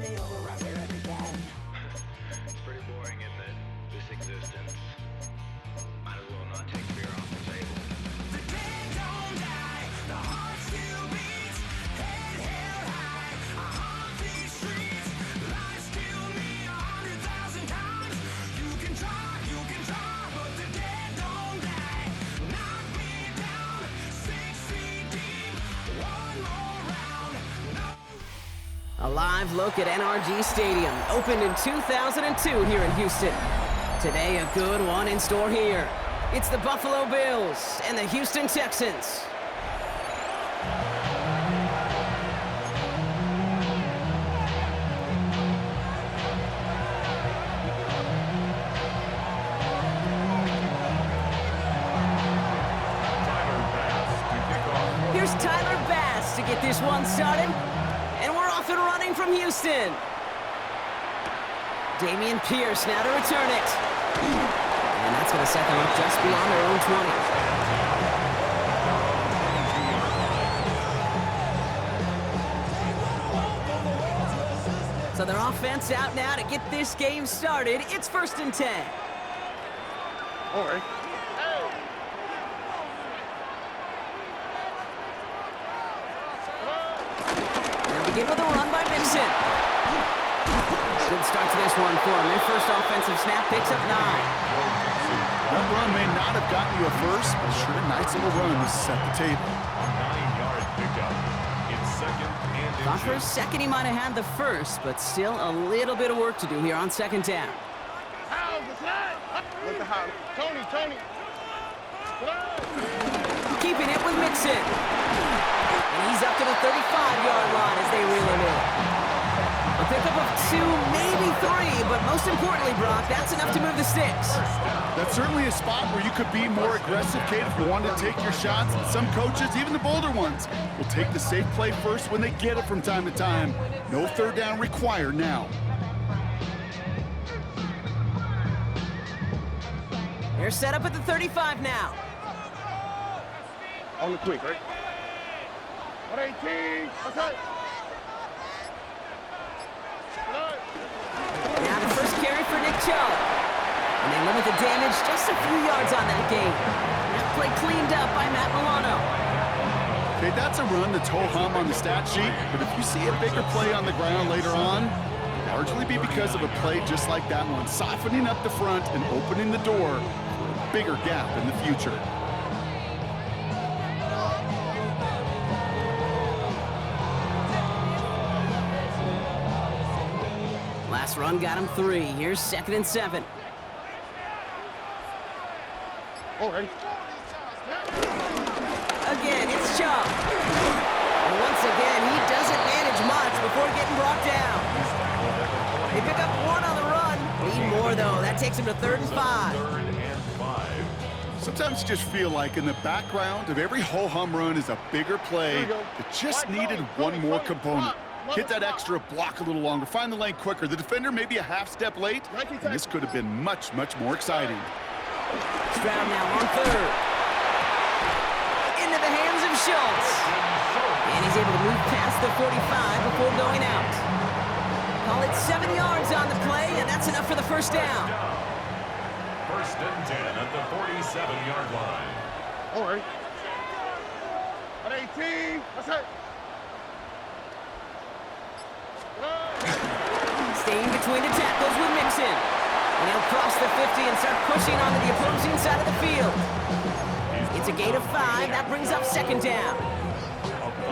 It's pretty boring, isn't it? This existence. Might as well not take beer off the table. The dead don't die, the heart still beats, head held high, I haunt these streets, lies kill me 100,000 times. You can try, but the dead don't die. Knock me down, 6 feet deep, one more round. No. A live look at NRG Stadium, opened in 2002 here in Houston. Today, a good one in store here. It's the Buffalo Bills and the Houston Texans. Here's Tyler Bass to get this one started. And we're off and running from Houston. Damian Pierce now to return it. And that's going to set them up just beyond their own 20. So their offense out now to get this game started. It's 1st and 10. All right. They'll begin with a run by Vincent. Good start to this one for him. Their first offensive snap picks up 9. That run may not have gotten you a first, but sure a nice little run to set the table. 9-yard pickup. It's 2nd and Thought for a second he might have had the first, but still a little bit of work to do here on 2nd down. What the hell? Tony. Keeping it with Mixon. And he's up to the 35-yard line as they reel him in. A pickup of 2, maybe 3, but most importantly, Brock, that's enough to move the sticks. That's certainly a spot where you could be more aggressive, Kate, if you wanted to take your shots. And some coaches, even the bolder ones, will take the safe play first when they get it from time to time. No 3rd down required now. They're set up at the 35 now. On the quick, right? 118. Okay. Now the first carry for Nick Chubb. And they limit the damage just a few yards on that game. That play cleaned up by Matt Milano. Okay, that's a run that's ho-hum on the stat sheet, but if you see a bigger play on the ground later on, it'll largely be because of a play just like that one, softening up the front and opening the door for a bigger gap in the future. Last run got him 3. Here's 2nd and 7. All right. Again, it's Chubb. And once again, he doesn't manage much before getting brought down. They pick up 1 on the run. Need more, though. That takes him to 3rd and 5. 3rd and 5. Sometimes you just feel like in the background of every ho-hum run is a bigger play that just needed one more component. Hit that extra block a little longer, find the lane quicker. The defender maybe a half step late, and this could have been much, much more exciting. Stroud now on 3rd. Into the hands of Schultz. And he's able to move past the 45 before going out. Call it 7 yards on the play, and that's enough for the 1st down. 1st and 10 at the 47-yard line. All right. 118. That's it. Staying between the tackles with Mixon. And he'll cross the 50 and start pushing onto the opposing side of the field. It's a gain of 5. That brings up 2nd down.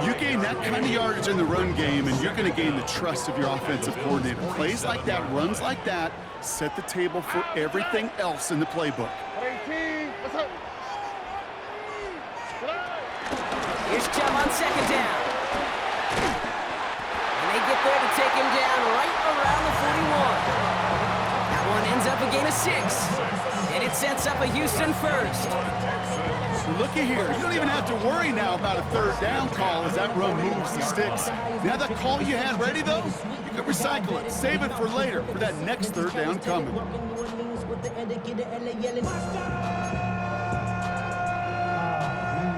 You gain that kind of yardage in the run game, and you're going to gain the trust of your offensive coordinator. Plays like that, runs like that, set the table for everything else in the playbook. Here's Chubb on 2nd down. And they get there to take him down right around the 41. That one ends up a gain of 6. And it sets up a Houston 1st. Looky here, you don't even have to worry now about a 3rd down call as that run moves the sticks. Now that call you had ready, though, you can recycle it, save it for later, for that next 3rd down coming.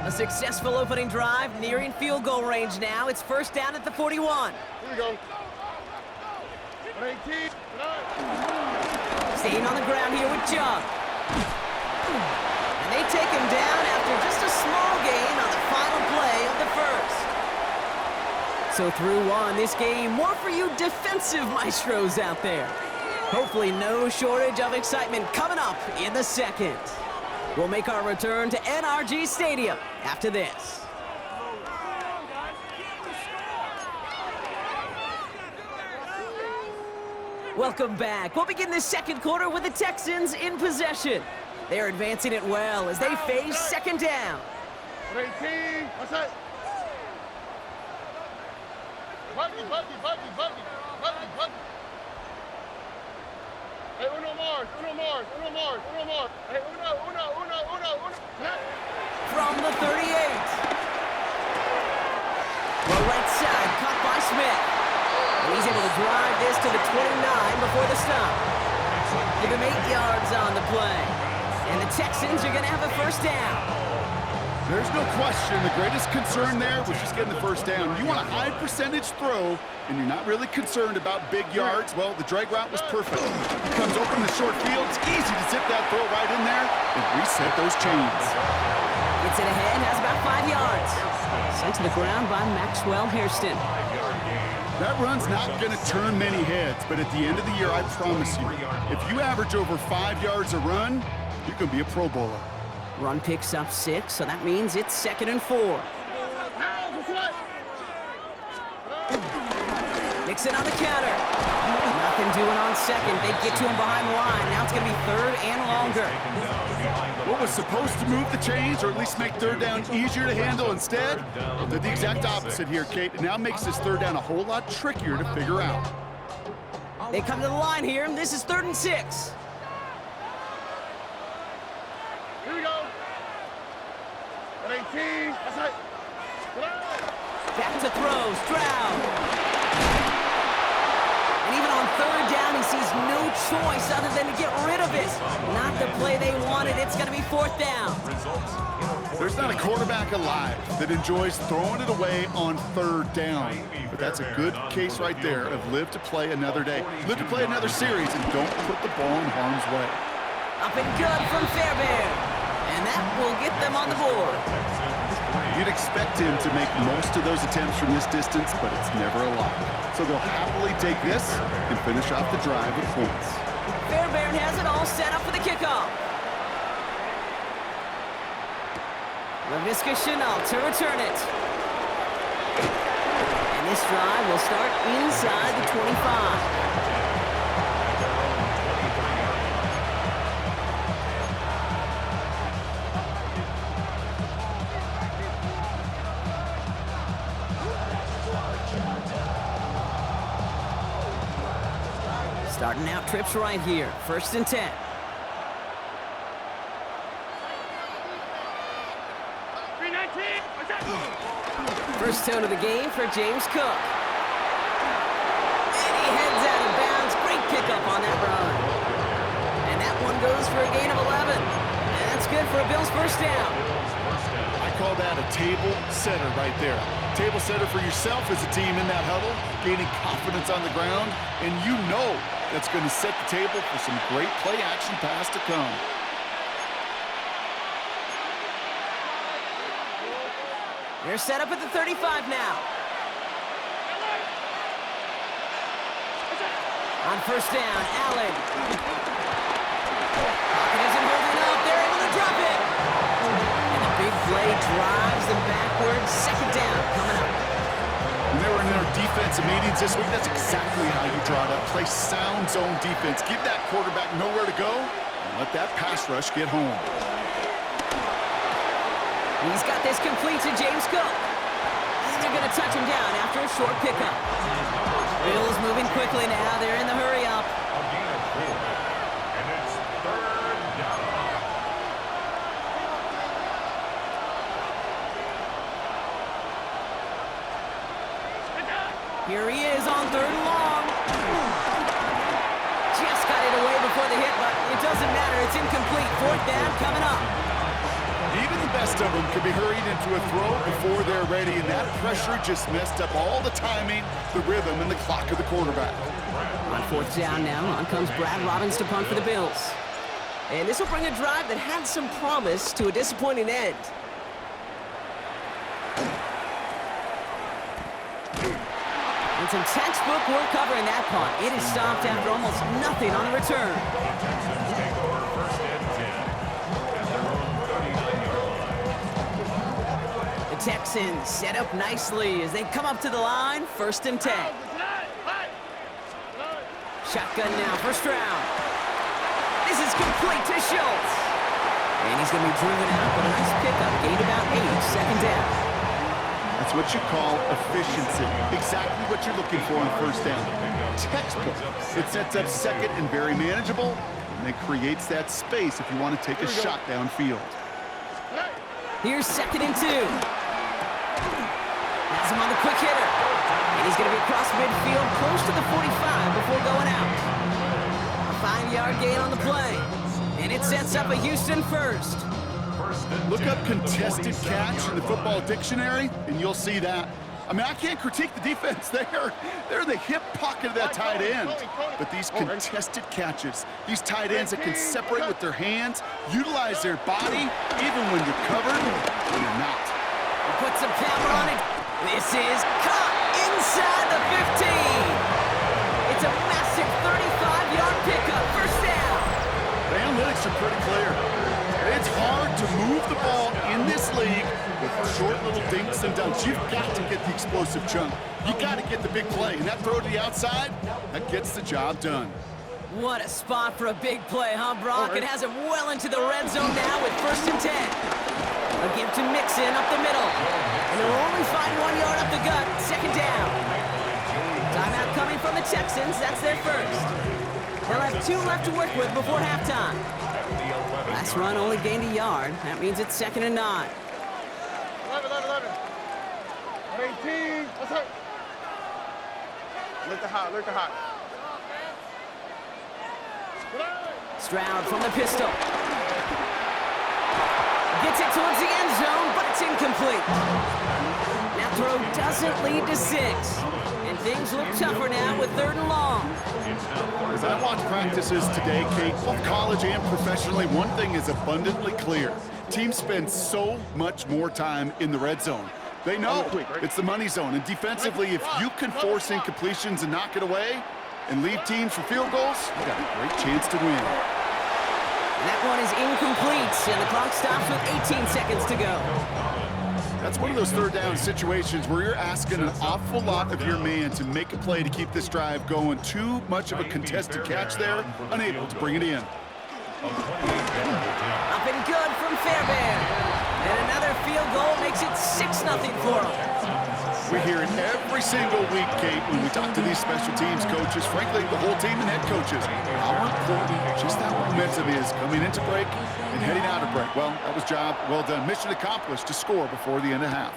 A successful opening drive, nearing field goal range now. It's 1st down at the 41. Here we go. Staying on the ground here with Jump. And they take him down after just a small gain on the final play of the first. So through one, this game, more for you defensive maestros out there. Hopefully no shortage of excitement coming up in the second. We'll make our return to NRG Stadium after this. Welcome back. We'll begin the second quarter with the Texans in possession. They're advancing it well as they face second down. Hey, uno more. Hey, uno. From the 38. Well, right side, caught by Smith. And he's able to drive this to the 29 before the stop. Give him 8 yards on the play. And the Texans are going to have a first down. There's no question the greatest concern there was just getting the first down. You want a high percentage throw, and you're not really concerned about big yards. Well, the drag route was perfect. He comes open the short field. It's easy to zip that throw right in there and reset those chains. Gets it ahead, has about 5 yards. Sent to the ground by Maxwell Hairston. That run's not going to turn many heads, but at the end of the year, I promise you, if you average over 5 yards a run, you're going to be a Pro Bowler. Run picks up 6, so that means it's 2nd and 4. Nixon on the counter. Nothing doing on second. They get to him behind the line. Now it's going to be 3rd and longer. What was supposed to move the chains, or at least make 3rd down easier to handle instead, did the exact opposite here, Kate. It now makes this 3rd down a whole lot trickier to figure out. They come to the line here, and this is 3rd and 6. Here we go. 18. That's right. Back to throw. Stroud. And even on 3rd down, he sees no choice other than to get rid of it. Not the play they wanted. It's going to be 4th down. There's not a quarterback alive that enjoys throwing it away on 3rd down. But that's a good case right there of live to play another day. Live to play another series and don't put the ball in harm's way. Up and good from Fairbairn. And that will get them on the board. You'd expect him to make most of those attempts from this distance, but it's never a lot. So they'll happily take this and finish off the drive with points. Fairbairn has it all set up for the kickoff. LaVisca Chenault to return it. And this drive will start inside the 25. Starting out trips right here. 1st and 10. First tone of the game for James Cook. And he heads out of bounds. Great pickup on that run. And that one goes for a gain of 11. And that's good for a Bills first down. I call that a table setter right there. Table setter for yourself as a team in that huddle, gaining confidence on the ground, and you know that's going to set the table for some great play action pass to come. They're set up at the 35 now. On 1st down, Allen. Pocket isn't holding up. They're able to drop it. And the big play drives them backwards. 2nd down coming up. When they were in their defensive meetings this week, that's exactly how you draw it up. Play sound zone defense. Give that quarterback nowhere to go and let that pass rush get home. He's got this complete to James Cook. And they're going to touch him down after a short pickup. Bills moving quickly now. They're in the hurry up. A gain of 4. And it's 3rd down. Here he is on 3rd and long. Just got it away before the hit, but it doesn't matter. It's incomplete. 4th down coming up. Even the best of them can be hurried into a throw before they're ready, and that pressure just messed up all the timing, the rhythm, and the clock of the quarterback. On fourth down now, on comes Brad Robbins to punt for the Bills. And this will bring a drive that had some promise to a disappointing end. And some textbook work covering that punt. It is stopped after almost nothing on the return. Texans take over first and 10 at their own 39-yard line. The Texans set up nicely as they come up to the line, first and 10. Shotgun now, first round. This is complete to Schultz. And he's going to be driven out, but a nice pickup, gained about 8, second down. That's what you call efficiency. Exactly what you're looking for on first down. Textbook. It sets up second and very manageable, and it creates that space if you want to take a shot downfield. Here's second and 2. Has him on the quick hitter. And he's going to be across midfield, close to the 45 before going out. A 5-yard gain on the play. And it sets up a Houston first. Look up contested catch in the football dictionary, and you'll see that. I mean, I can't critique the defense there. They're in the hip pocket of that tight end. But these contested catches, these tight ends that can separate with their hands, utilize their body, even when you're covered, when you're not. Put some power on it. This is caught inside the 15. It's a massive 35-yard pickup, first down. The analytics are pretty clear. It's hard to move the ball in this league with short little dinks and dunks. You've got to get the explosive chunk. You got to get the big play. And that throw to the outside, that gets the job done. What a spot for a big play, huh, Brock? It has him well into the red zone now with first and 10. A give to Mixon up the middle. And they'll only find 1 yard up the gut, second down. Timeout coming from the Texans. That's their first. They'll have 2 left to work with before halftime. Last run only gained a yard. That means it's second and 9. 11. 18. Let's hurt. Look the hot. Stroud from the pistol. Gets it towards the end zone, but it's incomplete. That throw doesn't lead to 6. And things look tougher now with 3rd and long. As I watch practices today, Kate, both college and professionally, one thing is abundantly clear. Teams spend so much more time in the red zone. They know it's the money zone. And defensively, if you can force incompletions and knock it away and leave teams for field goals, you got a great chance to win. That one is incomplete, and the clock stops with 18 seconds to go. That's one of those 3rd down situations where you're asking an awful lot of your man to make a play to keep this drive going. Too much of a contested catch there, unable to bring it in. Up and good from Fairbairn. And another field goal makes it 6-0 for them. We hear it every single week, Kate, when we talk to these special teams coaches, frankly, the whole team and head coaches, how important just that momentum is coming into break and heading out of break. Well, that was job well done. Mission accomplished to score before the end of half.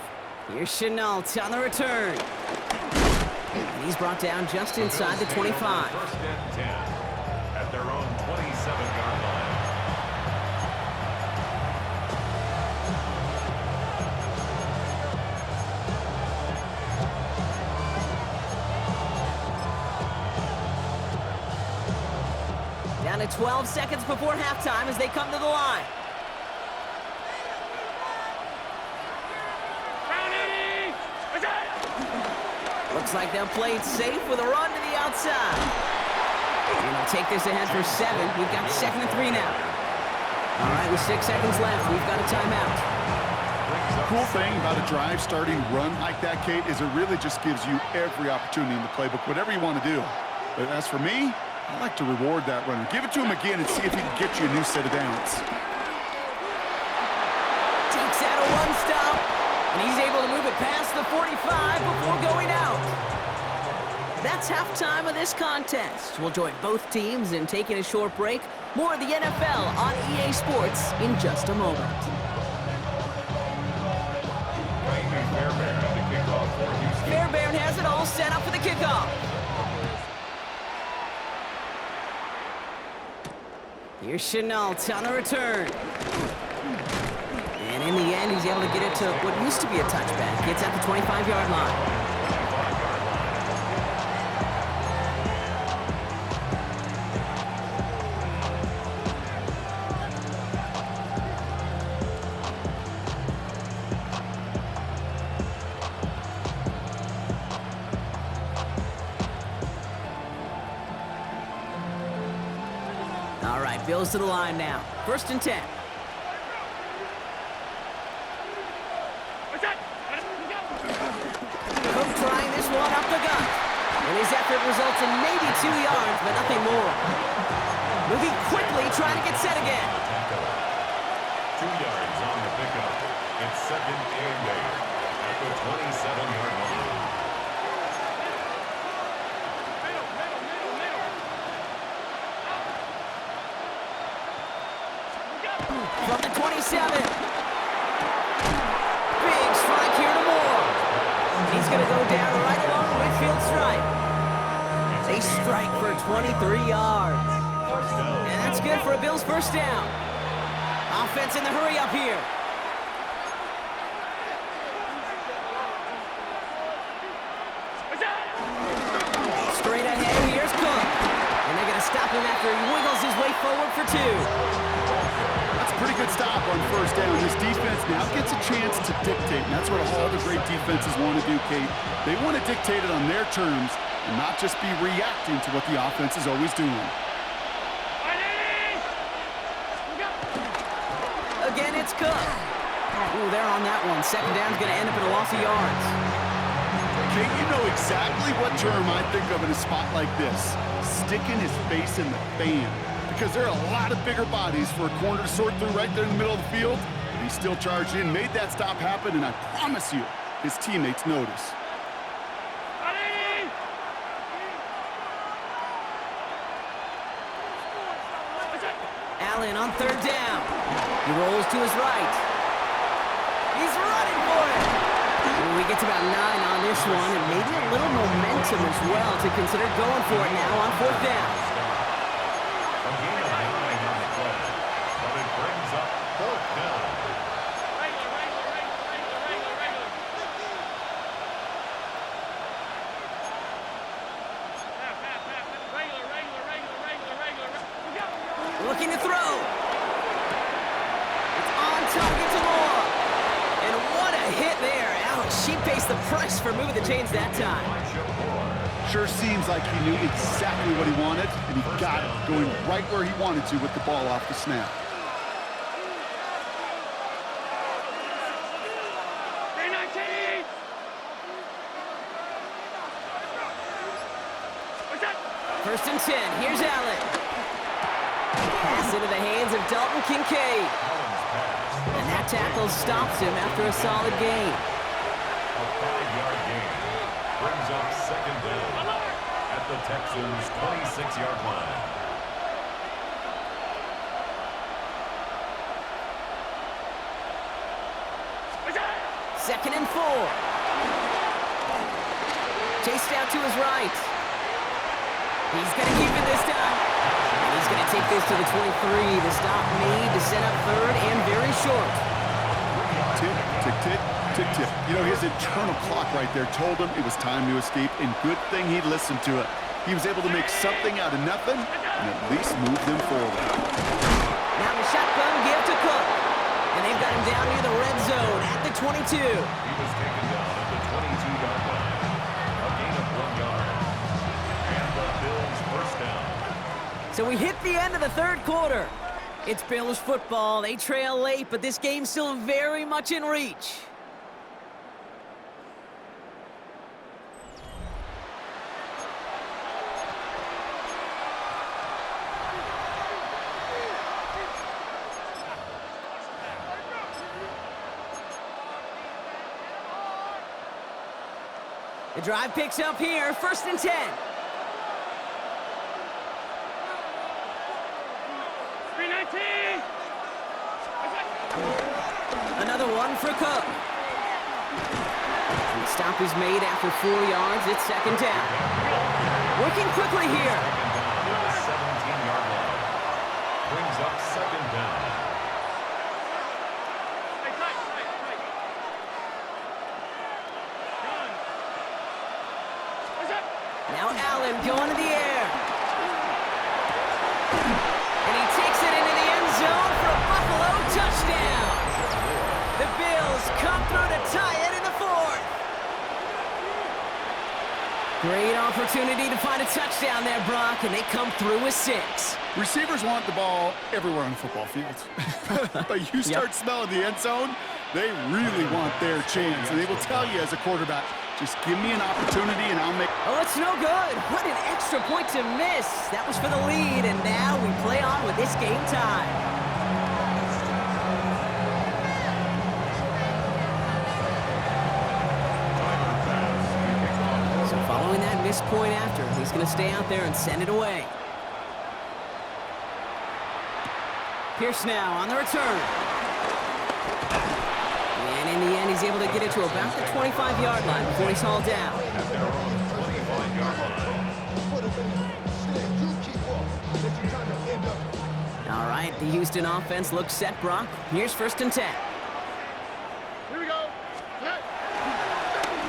Here's Chenault on the return. And he's brought down just inside the 25. First and 10 at their own 27-yard line. Down to 12 seconds before halftime as they come to the line. Looks like they'll play it safe with a run to the outside. And they'll take this ahead for 7. We've got 2nd and 3 now. All right, with 6 seconds left, we've got a timeout. The cool thing about a drive starting run like that, Kate, is it really just gives you every opportunity in the playbook, whatever you want to do. But as for me, I like to reward that runner. Give it to him again and see if he can get you a new set of downs. Takes out a run stop, and he's able to move it past the 45 before going out. That's halftime of this contest. We'll join both teams in taking a short break. More of the NFL on EA Sports in just a moment. Fairbairn has it all set up for the kickoff. Here's Chenault on the return. And in the And he's able to get it to what used to be a touchback. It's at the 25-yard line. All right, Bills to the line now. 1st and 10. Cook trying this one up the gut. And his effort results in maybe 2 yards, but nothing more. Moving quickly, trying to get set again. 2 yards on the pickup. It's 2nd and 8 at the 27-yard line. From the 27. Big strike here to Moore. He's going to go down right along the midfield stripe. They strike for 23 yards. And that's good for a Bills 1st down. Offense in the hurry up here. Straight ahead, here's Cook. And they're going to stop him after he wiggles his way forward for 2. That's a pretty good stop on 1st down. This defense now gets a chance to dictate, and that's what all the great defenses want to do, Kate. They want to dictate it on their terms and not just be reacting to what the offense is always doing. Again, it's Cook. Ooh, they're on that one. 2nd down's going to end up in a loss of yards. Kate, you know exactly what term I think of in a spot like this. Sticking his face in the fan. Because there are a lot of bigger bodies for a corner to sort through right there in the middle of the field. But he still charged in, made that stop happen, and I promise you, his teammates notice. Allen on 3rd down. He rolls to his right. He's running for it. Well, we get to about 9 on this one, and maybe a little momentum as well to consider going for it now on 4th down. A gain of 9 on the play, but it brings up 4th down. Looking to throw. It's on target to Moore. And what a hit there. Ouch, she pays the price for moving the chains that time. Sure seems like he knew exactly what he wanted, and he got it, going right where he wanted to with the ball off the snap. First and 10. Here's Allen. Pass into the hands of Dalton Kincaid. And that tackle stops him after a solid gain. A 5-yard gain brings up 2nd down at the Texans' 26-yard line. Second and 4. Chased out to his right. He's going to keep it this time. And he's going to take this to the 23. The stop made to set up 3rd and very short. Tick, tick, tick, tick, tick. You know, his internal clock right there told him it was time to escape, and good thing he listened to it. He was able to make something out of nothing and at least move them forward. Now the shotgun give to Cook. And they've got him down near the red zone at the 22. He was taken down at the 22-yard line. A gain of 1 yard. And the Bills' 1st down. So we hit the end of the 3rd quarter. It's Bills football. They trail late, but this game's still very much in reach. The drive picks up here, 1st and 10. Another one for Cook. The stop is made after 4 yards. It's 2nd down. Working quickly here. 17-yard line. Brings up 2nd down. Allen going to the air. And he takes it into the end zone for a Buffalo touchdown. The Bills come through to tie it in the fourth. Great opportunity to find a touchdown there, Brock, and they come through with 6. Receivers want the ball everywhere on the football field. But you start smelling the end zone, they really want their chance. And they will tell you as a quarterback, just give me an opportunity and I'll make... Oh, it's no good. What an extra point to miss. That was for the lead, and now we play on with this game time. So following that missed point after, he's going to stay out there and send it away. Pierce now on the return. And in the end, he's able to get it to about the 25-yard line before he's hauled down. At their own 25-yard line. All right, the Houston offense looks set, Brock. Here's 1st and 10. Here we go.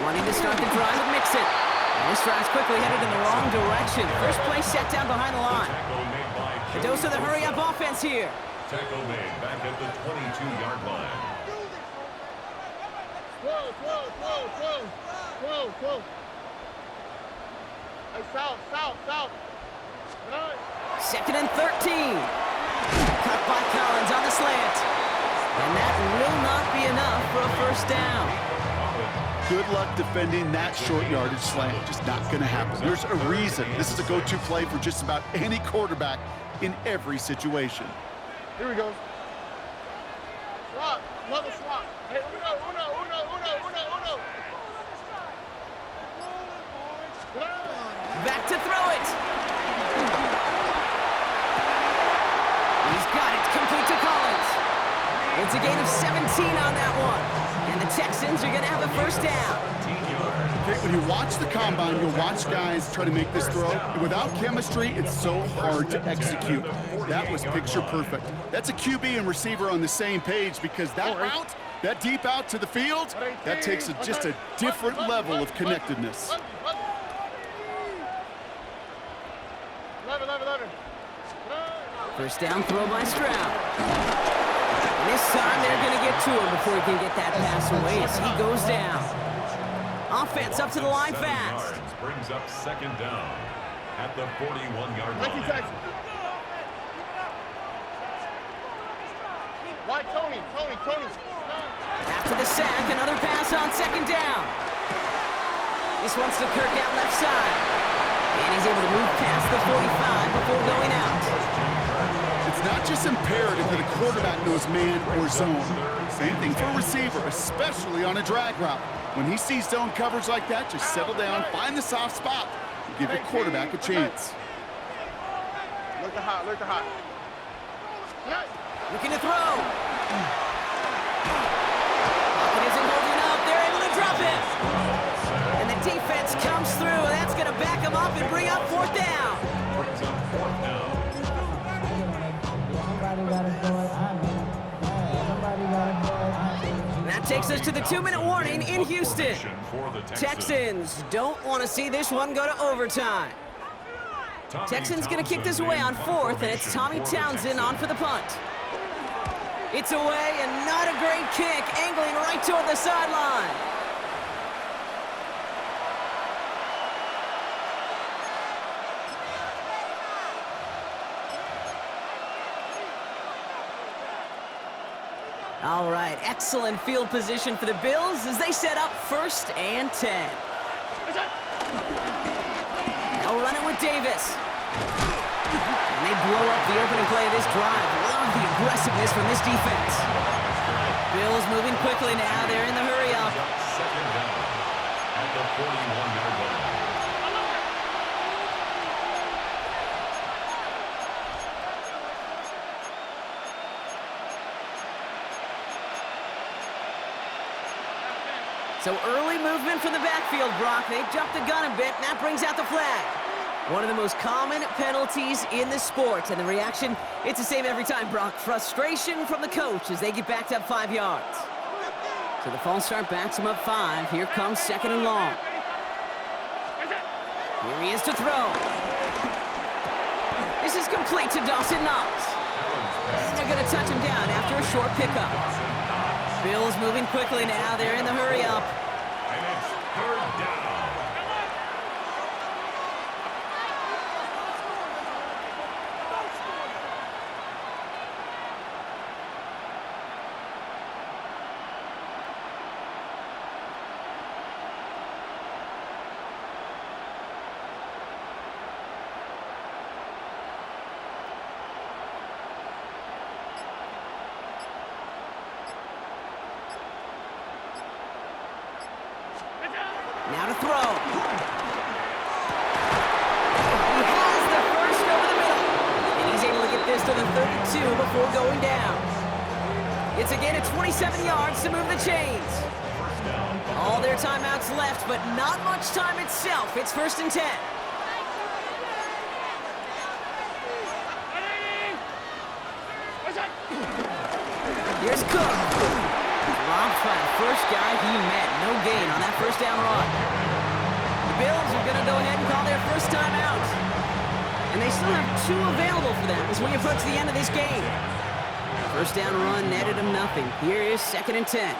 Wanting to start the drive with Mixon. And this drive's quickly headed in the wrong direction. First play set down behind the line. Tackle made by A dose of the hurry-up offense here. Tackle made back at the 22-yard line. Whoa. Hey, south. Right. 2nd and 13. Cut by Collins on the slant. And that will not be enough for a 1st down. Good luck defending that short yardage slant. Just not going to happen. There's a reason this is a go-to play for just about any quarterback in every situation. Here we go. Swap. Another swap. Hey, uno. Back to throw it. He's got it. Complete to Collins. It's a gain of 17 on that one. And the Texans are going to have a 1st down. Okay, when you watch the combine, you'll watch guys try to make this throw. Without chemistry, it's so hard to execute. That was picture perfect. That's a QB and receiver on the same page because that route, that deep out to the field, that takes just a different level of connectedness. 11. 1st down throw by Stroud. And this time they're going to get to him before he can get that pass away as he goes down. Offense up to the line fast. Brings up 2nd down at the 41-yard Thank you, line. Texas. Why, Tony? After the sack, another pass on 2nd down. This one's to Kirk out left side. And he's able to move past the 45 before going out. It's not just imperative that a quarterback knows man or zone. Same thing for a receiver, especially on a drag route. When he sees zone coverage like that, just settle down, find the soft spot, and give your quarterback a chance. Look the hot. Looking to throw. Pocket isn't holding up. They're able to drop it. And the defense comes through. That's going to back him up and bring up 4th down. Brings up 4th down. That takes us to the 2-minute warning in Houston. Texans don't want to see this one go to overtime. Texans going to kick this away on 4th, and it's Tommy Townsend on for the punt. It's away, and not a great kick, angling right toward the sideline. All right, excellent field position for the Bills as they set up 1st and 10. They'll run it with Davis. And they blow up the opening play of this drive. Love the aggressiveness from this defense. Bills moving quickly now. They're in the hurry-up. 2nd down at the 41-yard line. So early movement from the backfield, Brock. They jumped the gun a bit, and that brings out the flag. One of the most common penalties in the sport, and the reaction, it's the same every time, Brock. Frustration from the coach as they get backed up 5 yards. So the false start backs them up 5. Here comes 2nd and long. Here he is to throw. This is complete to Dawson Knox. And they're going to touch him down after a short pickup. Bills moving quickly now. They're in the hurry up. And it's third down. Now to throw. He has the first over the middle. And he's able to get this to the 32 before going down. It's again at 27 yards to move the chains. All their timeouts left, but not much time itself. It's 1st and 10. Here's Cook. Robbed by the first guy he met. No gain on that first down run. The Bills are going to go ahead and call their first time out. And they still have 2 available for them as we approach the end of this game. First down run netted them nothing. Here is 2nd and 10.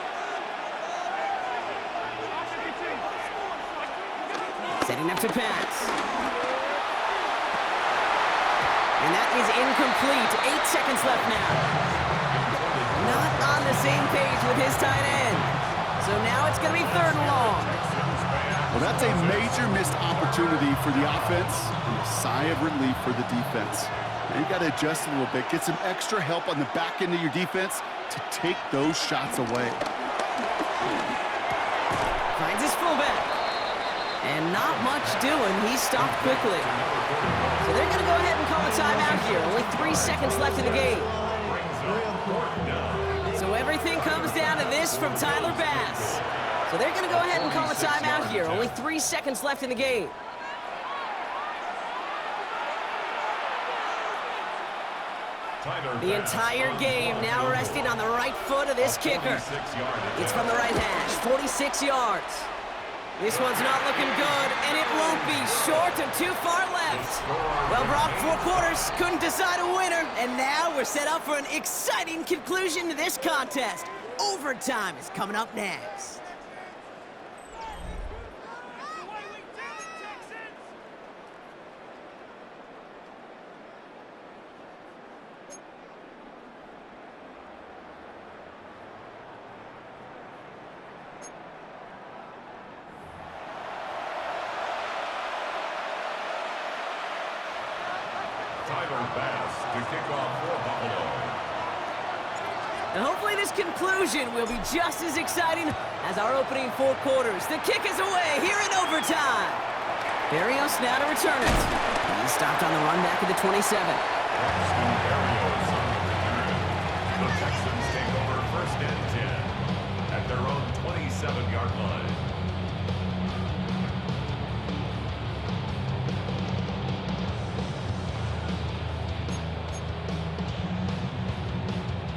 Setting up to pass. And that is incomplete. 8 seconds left now. Not on the same page with his tight end. So now it's going to be 3rd and long. Well, that's a major missed opportunity for the offense and a sigh of relief for the defense. Now you got to adjust a little bit, get some extra help on the back end of your defense to take those shots away. Finds his fullback. And not much doing. He stopped quickly. So they're going to go ahead and call a timeout here. Only 3 seconds left in the game. So everything comes down to this from Tyler Bass. So they're going to go ahead and call a timeout here. Only 3 seconds left in the game. The entire game now resting on the right foot of this kicker. It's from the right hash, 46 yards. This one's not looking good, and it won't be. Short and too far left. Well, Brock, 4 quarters, couldn't decide a winner, and now we're set up for an exciting conclusion to this contest. Overtime is coming up next. Tyler Bass to kick off for Buffalo. And hopefully this conclusion will be just as exciting as our opening 4 quarters. The kick is away here in overtime. Barrios now to return it. He stopped on the run back at the 27. The Texans take over 1st and 10 at their own 27-yard line.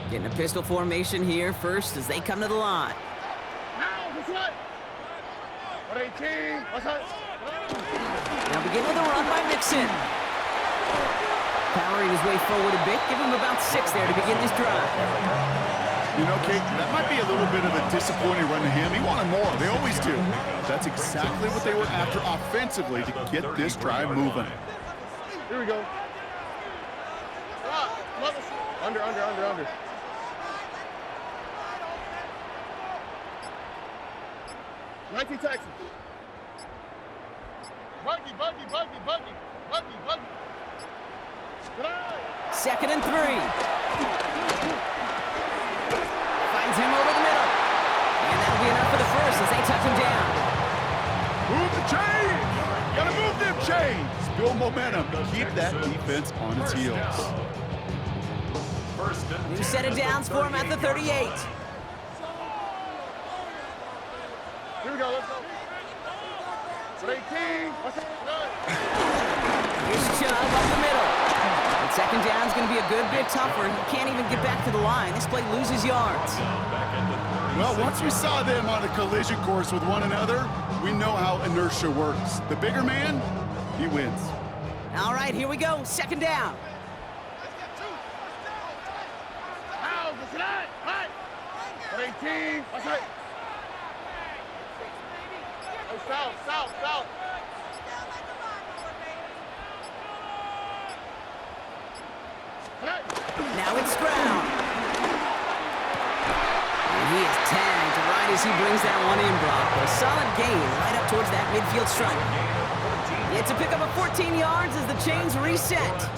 Getting a pistol formation here first as they come to the line. Now begin with a run by Mixon. Powering his way forward a bit. Give him about 6 there to begin this drive. You know, Kate, that might be a little bit of a disappointing run to him. He wanted more. They always do. That's exactly what they were after offensively to get this drive moving. Here we go. Under. Nike Texans. Buggy. 2nd and 3. Finds him over the middle. And that'll be enough for the first as they touch him down. Move the chains! Gotta move them chains! Build momentum to keep that defense on its heels. New set of downs for him at the 38. Here we go, let's go. 18. Here's Chubb up the middle. And 2nd down's going to be a good bit tougher. He can't even get back to the line. This play loses yards. Well, once we saw them on a collision course with one another, we know how inertia works. The bigger man he wins. All right, here we go. Second down. How? What's that? What? 18. What's that? Oh, south. Now it's Stroud. And he is tagged right as he brings that one in, Brock. But a solid gain right up towards that midfield stripe. It's a pickup of 14 yards as the chains reset.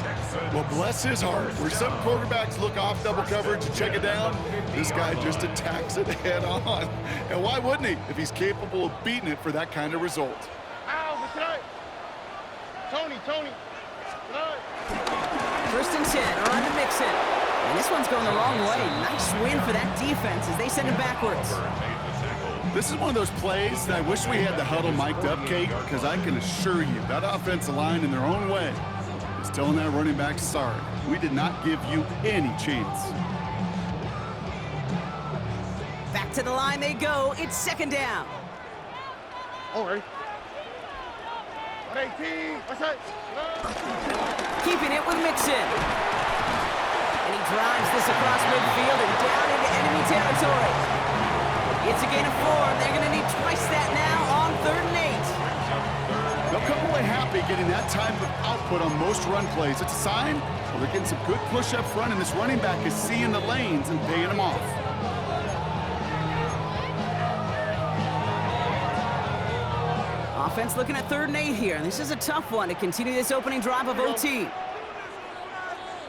Well, bless his heart. Where some quarterbacks look off double coverage and check it down, this guy just attacks it head on. And why wouldn't he if he's capable of beating it for that kind of result? How? What's that? Tony. First and 10, on to Mixon. And this one's going the wrong way. Nice win for that defense as they send it backwards. This is one of those plays that I wish we had the huddle mic'd up, Kate, because I can assure you that offensive line in their own way is telling that running back, sorry, we did not give you any chance. Back to the line they go. It's second down. All right. 18. What's that? Keeping it with Mixon. And he drives this across midfield and down into enemy territory. It's a gain of 4. They're going to need twice that now on 3rd and 8. They'll come away happy getting that type of output on most run plays. It's a sign, well, they're getting some good push up front, and this running back is seeing the lanes and paying them off. Offense looking at 3rd and 8 here. And this is a tough one to continue this opening drive of OT.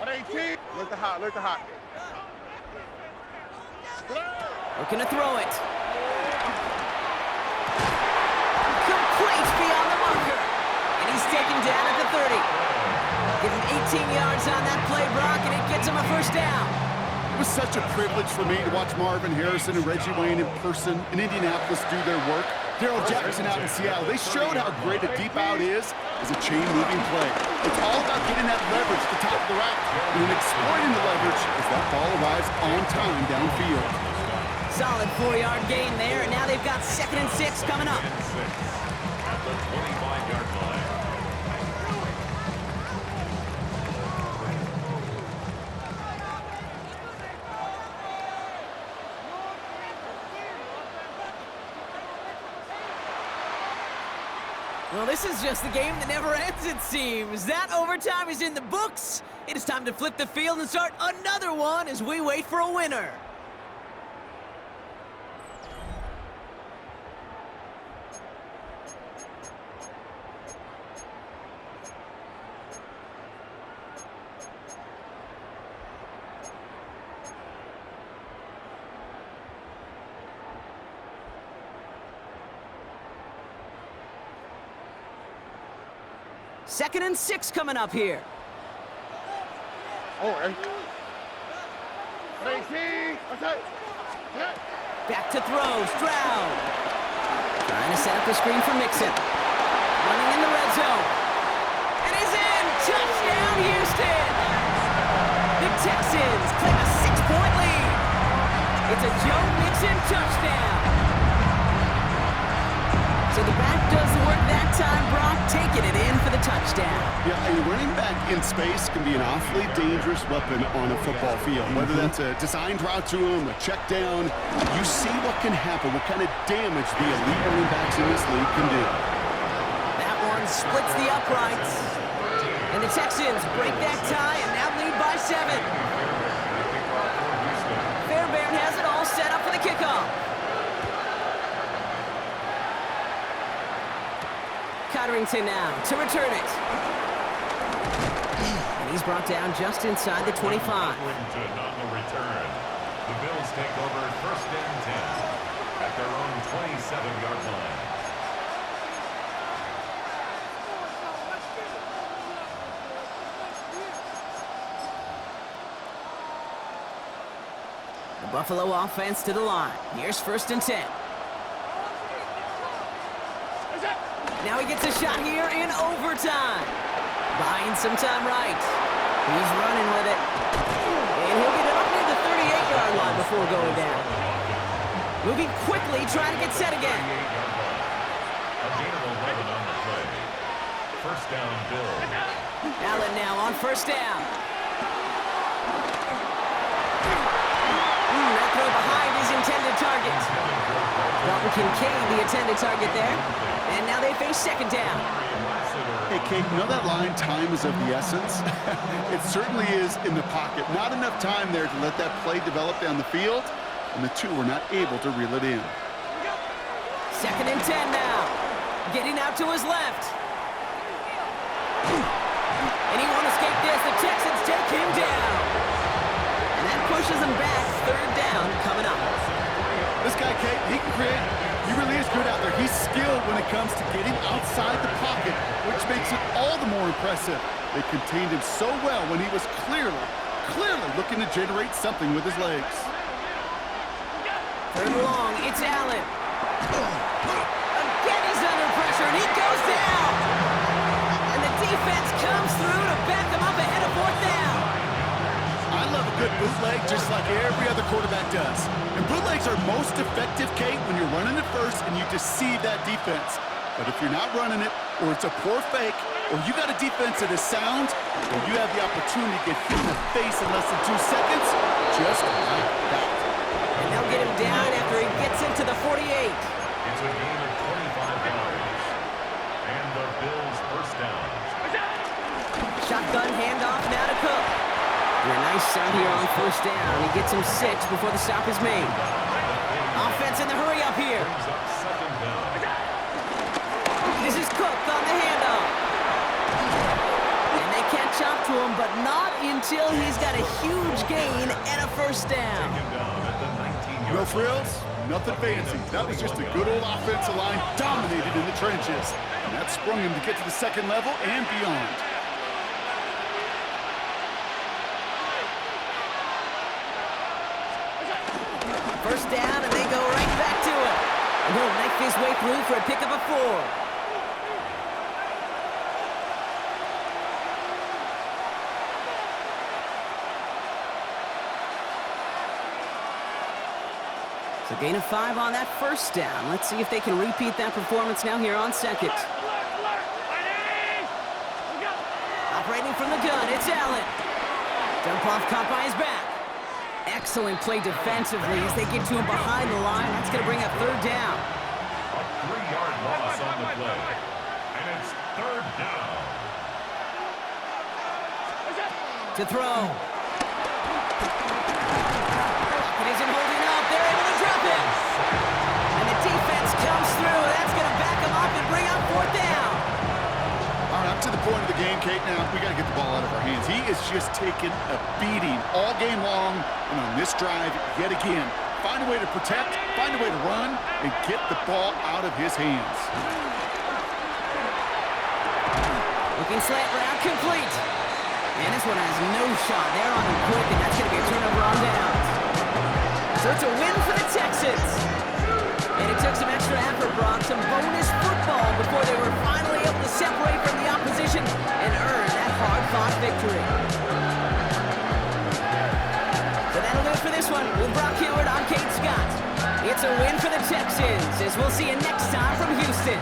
18. Look the hot. Looking to throw it. Complete beyond the marker. And he's taken down at the 30. Give him 18 yards on that play, Brock, and it gets him a first down. It was such a privilege for me to watch Marvin Harrison and Reggie Wayne in person in Indianapolis do their work. Daryl Jackson out in Seattle, they showed how great a deep out is as a chain-moving play. It's all about getting that leverage at the top of the route and then exploiting the leverage as that ball arrives on time downfield. Solid 4-yard gain there, and now they've got 2nd and 6 coming up. At the 25-yard line. Well, this is just the game that never ends, it seems. That overtime is in the books. It is time to flip the field and start another one as we wait for a winner. Second and 6 coming up here. All right. 18. What's that? Back to throw, Stroud. Trying to set up the screen for Mixon. Running in the red zone. And he's in! Touchdown, Houston! The Texans claim a 6-point lead. It's a Joe Mixon touchdown. So the back does the work that time, Brock, taking it in for the touchdown. Yeah, a running back in space can be an awfully dangerous weapon on a football field. Whether that's a designed route to him, a check down, you see what can happen, what kind of damage the elite running backs in this league can do. That one splits the uprights. And the Texans break that tie and now lead by 7. Fairbairn has it all set up for the kickoff. Cotterington now to return it. And he's brought down just inside the 25. To not return. The Bills take over 1st and 10 at their own 27-yard line. The Buffalo offense to the line. Here's 1st and 10. Now he gets a shot here in overtime. Buying some time right. He's running with it. And he'll get it up near the 38-yard line before going down. Moving quickly, trying to get set again. A gain of 11 on the play. First down, Bills. Allen now on first down. That throw behind his intended target. Dalton Kincaid, the intended target there. And now they face second down. Hey, Kate, you know that line, time is of the essence? It certainly is in the pocket. Not enough time there to let that play develop down the field, and the two were not able to reel it in. Second and 10 now. Getting out to his left. And he won't escape this. The Texans take him down. And that pushes him back. Third down coming up. This guy, Kate, he can create. He really is good out there. He's skilled when it comes to getting outside the pocket, which makes it all the more impressive. They contained him so well when he was clearly looking to generate something with his legs. Third and long, it's Allen. Again, he's under pressure, and he goes down. And the defense comes through to back him up ahead of fourth down. I love a good bootleg just like every other quarterback does. And bootlegs are most effective, Kate, when you're running it first and you deceive that defense. But if you're not running it, or it's a poor fake, or you got a defense that is sound, or you have the opportunity to get hit in the face in less than 2 seconds, just like that. And they'll get him down after he gets into the 48. It's a gain of 25 yards. And the Bills first down. Shotgun handoff now to Cook. And a nice sound here on first down. He gets him 6 before the stop is made. Offense in the hurry up here. Brings up second down. This is Cook on the handoff. And they catch up to him, but not until he's got a huge gain and a first down. Taken down at the 19-yard No frills, nothing fancy. That was just a good old offensive line dominated in the trenches. And that sprung him to get to the second level and beyond. First down, and they go right back to it. And he'll make his way through for a pickup of 4. So gain of 5 on that first down. Let's see if they can repeat that performance now here on second. Operating from the gun, it's Allen. Dump off caught by his back. Excellent play defensively as they get to him behind the line. That's going to bring up third down. A 3-yard loss on the play. And it's third down. To throw. It isn't holding up. They're able to drop it. And the defense comes through. That's going to back them up and bring up fourth down. All right, up to the point of the game, Kate, now we got to get the ball out of our hands. He is just taking a beating all game long, and on this drive, yet again, find a way to protect, find a way to run, and get the ball out of his hands. Looking slant route complete. And this one has no shot. They're on him quick, and that's going to be a turnover on downs. So it's a win for the Texans. And it took some extra effort, Brock, some bonus football before they were finally able to separate from the opposition and earn that hard-fought victory. So that'll do it for this one. With Brock Hewitt, I'm Kate Scott. It's a win for the Texans, as we'll see you next time from Houston.